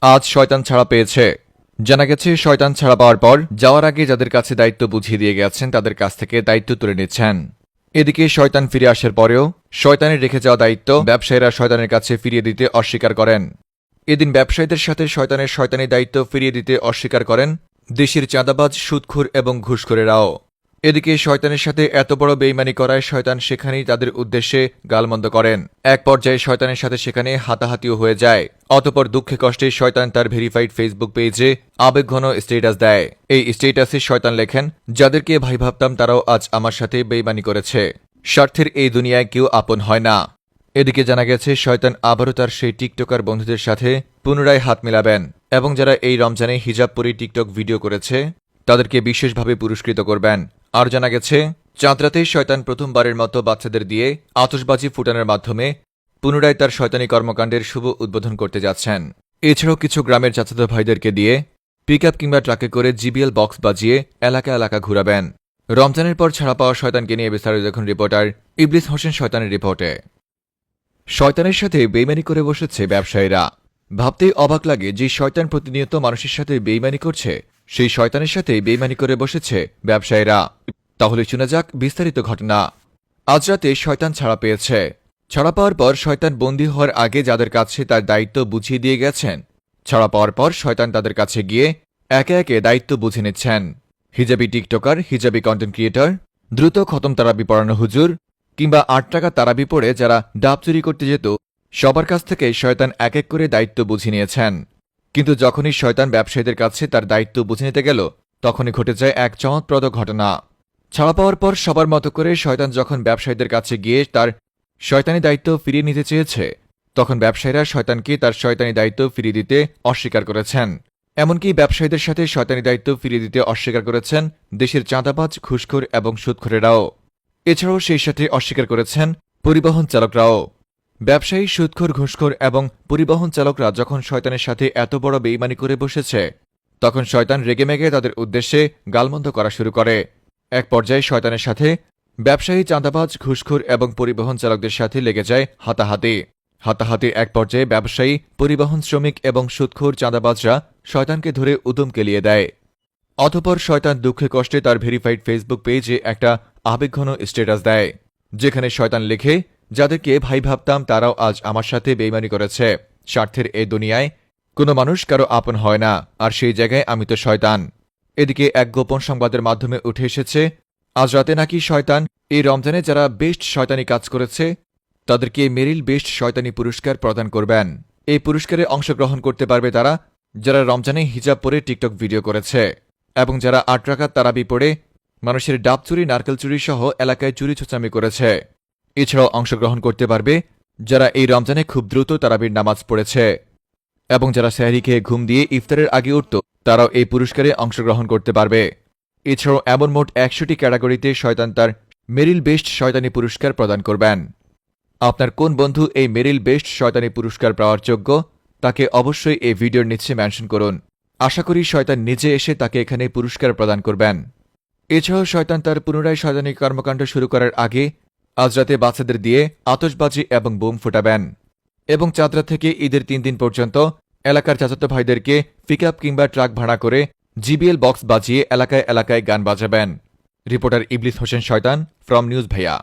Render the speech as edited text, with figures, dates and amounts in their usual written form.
আজ শয়তান ছাড়া পেয়েছে। জানা গেছে, শয়তান ছাড়া পাওয়ার পর যাওয়ার আগে যাদের কাছে দায়িত্ব বুঝিয়ে দিয়ে গেছেন তাদের কাছ থেকে দায়িত্ব তুলে নিচ্ছেন। এদিকে শয়তান ফিরে আসার পরেও শয়তানের রেখে যাওয়া দায়িত্ব ব্যবসায়ীরা শয়তানের কাছে ফিরিয়ে দিতে অস্বীকার করেন। এদিন ব্যবসায়ীদের সাথে শয়তানের শয়তানি দায়িত্ব ফিরিয়ে দিতে অস্বীকার করেন দেশের চাঁদাবাজ, সুদখোর এবং ঘুষখোরেরাও। এদিকে শয়তানের সাথে এত বড় বেইমানি করায় শয়তান সেখানেই তাদের উদ্দেশ্যে গালমন্দ করেন। এক পর্যায়ে শয়তানের সাথে সেখানে হাতাহাতিও হয়ে যায়। অতঃপর দুঃখে কষ্টে শয়তান তার ভেরিফাইড ফেসবুক পেজে আবেগঘন স্ট্যাটাস দেয়। এই স্ট্যাটাসে শয়তান লেখেন, যাদেরকে ভাই ভাবতাম তারাও আজ আমার সাথে বেইমানি করেছে। স্বার্থের এই দুনিয়ায় কেউ আপন হয় না। এদিকে জানা গেছে, শয়তান আবারও তার সেই টিকটকার বন্ধুদের সাথে পুনরায় হাত মেলাবেন এবং যারা এই রমজানে হিজাব পরে টিকটক ভিডিও করেছে তাদেরকে বিশেষভাবে পুরস্কৃত করবেন। আর জানা গেছে, চাঁদরাতেই শয়তান প্রথমবারের মতো বাচ্চাদের দিয়ে আতশবাজি ফুটানোর মাধ্যমে পুনরায় তার শয়তানি কর্মকাণ্ডের শুভ উদ্বোধন করতে যাচ্ছেন। এছাড়াও কিছু গ্রামের চাচাতো ভাইদেরকে দিয়ে পিকআপ কিংবা ট্রাকে করে জিবিএল বক্স বাজিয়ে এলাকা এলাকা ঘুরাবেন। রমজানের পর ছাড়া পাওয়া শয়তানকে নিয়ে বিস্তারিত দেখুন রিপোর্টার ইবলিস হোসেন শয়তানের রিপোর্টে। শয়তানের সাথে বেইমানি করে বসেছে ব্যবসায়ীরা। ভাবতেই অবাক লাগে, যে শয়তান প্রতিনিয়ত মানুষের সাথে বেইমানি করছে সেই শয়তানের সাথে বেইমানি করে বসেছে ব্যবসায়ীরা। তাহলে শোনা যাক বিস্তারিত ঘটনা। আজ রাতে শয়তান ছাড়া পেয়েছে। ছাড়া পাওয়ার পর শয়তান বন্দী হওয়ার আগে যাদের কাছে তার দায়িত্ব বুঝিয়ে দিয়ে গেছেন, ছাড়া পাওয়ার পর শয়তান তাদের কাছে গিয়ে একে একে দায়িত্ব বুঝে নিচ্ছেন। Hijabi TikToker, hijabi content creator, দ্রুত খতম তারাবি পড়ানো হুজুর কিংবা ৮ টাকা তারাবি পড়ে যারা ডাব চুরি করতে যেত, সবার কাছ থেকে শয়তান এক এক করে দায়িত্ব বুঝে নিয়েছেন। কিন্তু যখনই শয়তান ব্যবসায়ীদের কাছে তার দায়িত্ব বুঝে নিতে গেল, তখনই ঘটে যায় এক চমকপ্রদ ঘটনা। ছাড়া পাওয়ার পর সবার মতো করে শয়তান যখন ব্যবসায়ীদের কাছে গিয়ে তার শয়তানি দায়িত্ব ফিরিয়ে নিতে চেয়েছে, তখন ব্যবসায়ীরা শয়তানকে তার শয়তানি দায়িত্ব ফিরিয়ে দিতে অস্বীকার করেছেন। এমনকি ব্যবসায়ীদের সাথে শয়তানি দায়িত্ব ফিরিয়ে দিতে অস্বীকার করেছেন দেশের চাঁদাবাজ, ঘুষখোর এবং সুদখোরেরাও। এছাড়াও সেই সাথে অস্বীকার করেছেন পরিবহন চালকরাও। ব্যবসায়ী, সুদখোর, ঘুষখোর এবং পরিবহন চালকরা যখন শয়তানের সাথে এত বড় বেইমানি করে বসেছে, তখন শয়তান রেগেমেগে তাদের উদ্দেশ্যে গালমন্দ করা শুরু করে। এক পর্যায়ে শয়তানের সাথে ব্যবসায়ী, চাঁদাবাজ, ঘুষখোর এবং পরিবহন চালকদের সাথে লেগে যায় হাতাহাতি। হাতাহাতির এক পর্যায়ে ব্যবসায়ী, পরিবহন শ্রমিক এবং সুদখোর চাঁদাবাজরা শয়তানকে ধরে উদম কেলিয়ে দেয়। অতঃপর শয়তান দুঃখে কষ্টে তার ভেরিফাইড ফেসবুক পেজে একটা আবেগঘন স্ট্যাটাস দেয়, যেখানে শয়তান লেখে, যাদেরকে ভাই ভাবতাম তারাও আজ আমার সাথে বেইমানি করেছে। স্বার্থের এই দুনিয়ায় কোনো মানুষ কারো আপন হয় না, আর সেই জায়গায় আমি তো শয়তান। এদিকে এক গোপন সংবাদের মাধ্যমে উঠে এসেছে, আজ রাতে নাকি শয়তান এই রমজানে যারা বেস্ট শয়তানি কাজ করেছে তাদেরকে মেরিল বেস্ট শয়তানি পুরস্কার প্রদান করবেন। এই পুরস্কারে অংশগ্রহণ করতে পারবে তারা যারা রমজানে হিজাব পরে টিকটক ভিডিও করেছে এবং যারা ৮ রাকাত তারাবি পড়ে মানুষের ডাব চুরি, নারকেল চুরি সহ এলাকায় চুরি ছোচামি করেছে। এছাড়াও অংশগ্রহণ করতে পারবে যারা এই রমজানে খুব দ্রুত তারাবির নামাজ পড়েছে এবং যারা সেহরি খেয়ে ঘুম দিয়ে ইফতারের আগে উঠত, তারাও এই পুরস্কারে অংশগ্রহণ করতে পারবে। এছাড়াও এমন মোট ১০০টি ক্যাটাগরিতে শয়তান তার মেরিল বেস্ট শয়তানি পুরস্কার প্রদান করবেন। আপনার কোন বন্ধু এই মেরিল বেস্ট শয়তানি পুরস্কার পাওয়ার যোগ্য, তাকে অবশ্যই এই ভিডিওর নিচে মেনশন করুন। আশা করি শয়তান নিজে এসে তাকে এখানে পুরস্কার প্রদান করবেন। এছাড়াও শয়তান তার পুনরায় শয়তানি কর্মকাণ্ড শুরু করার আগে আজ রাতে বাচ্চাদের দিয়ে আতশবাজি এবং বোম ফুটাবেন এবং চাঁদরা থেকে ঈদের ৩ দিন পর্যন্ত এলাকার চাচাতো ভাইদেরকে পিকআপ কিংবা ট্রাক ভাড়া করে জিবিএল বক্স বাজিয়ে এলাকায় এলাকায় গান বাজাবেন। রিপোর্টার ইবলিস হোসেন শয়তান ফ্রম নিউজ ভাইয়া।